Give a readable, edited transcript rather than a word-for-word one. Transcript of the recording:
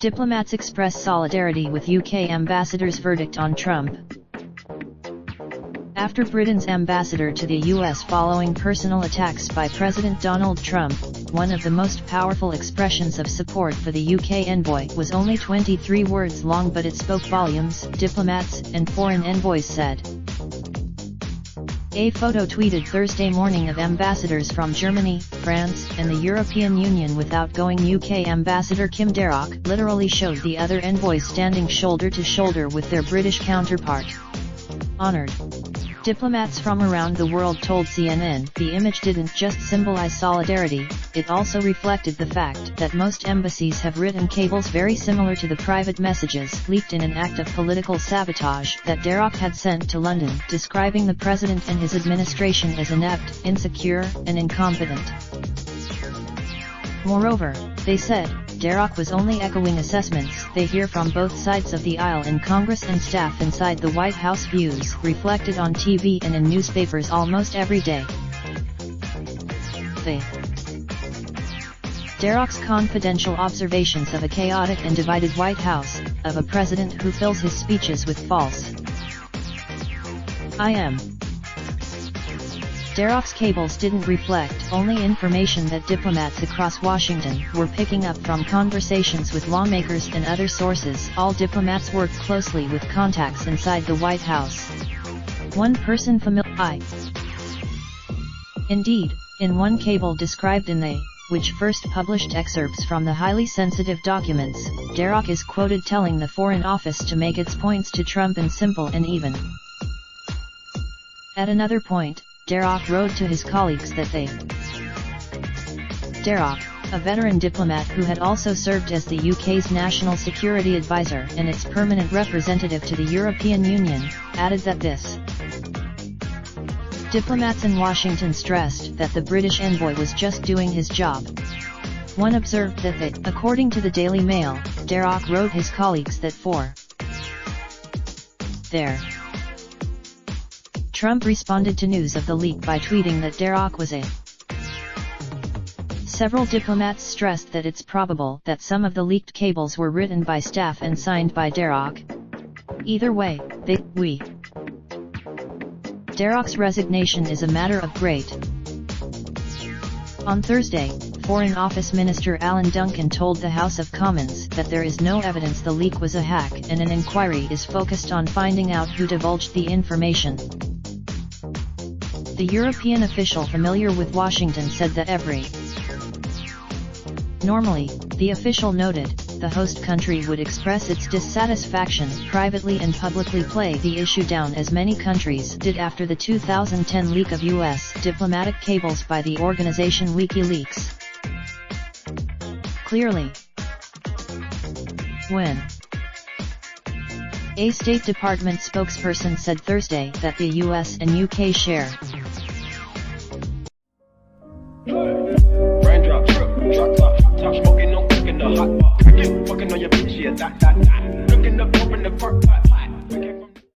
Diplomats express solidarity with UK ambassador's verdict on Trump. After Britain's ambassador to the US following personal attacks by President Donald Trump, one of the most powerful expressions of support for the UK envoy was only 23 words long, but it spoke volumes, diplomats and foreign envoys said. A photo tweeted Thursday morning of ambassadors from Germany, France, and the European Union with outgoing UK Ambassador Kim Darroch literally showed the other envoys standing shoulder to shoulder with their British counterpart. Honored. Diplomats from around the world told CNN the image didn't just symbolize solidarity, it also reflected the fact that most embassies have written cables very similar to the private messages leaked in an act of political sabotage that Darroch had sent to London, describing the president and his administration as inept, insecure, and incompetent. Moreover, they said, Darroch was only echoing assessments they hear from both sides of the aisle in Congress and staff inside the White House, views reflected on TV and in newspapers almost every day. Darroch's confidential observations of a chaotic and divided White House, of a president who fills his speeches with false I am. Darroch's cables didn't reflect only information that diplomats across Washington were picking up from conversations with lawmakers and other sources. All diplomats worked closely with contacts inside the White House. One person familiar. Indeed, in one cable described in the, which first published excerpts from the highly sensitive documents, Darroch is quoted telling the Foreign Office to make its points to Trump in simple and even. At another point, Darroch wrote to his colleagues that they. Darroch, a veteran diplomat who had also served as the UK's national security advisor and its permanent representative to the European Union, added that this. Diplomats in Washington stressed that the British envoy was just doing his job. One observed that they, according to the Daily Mail, Darroch wrote his colleagues that for their. Trump responded to news of the leak by tweeting that Darroch was a. Several diplomats stressed that it's probable that some of the leaked cables were written by staff and signed by Darroch. Either way, we. Darroch's resignation is a matter of great. On Thursday, Foreign Office Minister Alan Duncan told the House of Commons that there is no evidence the leak was a hack and an inquiry is focused on finding out who divulged the information. The European official familiar with Washington said that normally, the official noted, the host country would express its dissatisfaction privately and publicly play the issue down as many countries did after the 2010 leak of U.S. diplomatic cables by the organization WikiLeaks. Clearly, when a State Department spokesperson said Thursday that the US and UK share raindrops, drop top smoking, no cooking the hot pot. I keep fucking on your bitch, yeah, that. Looking up, open the park pot.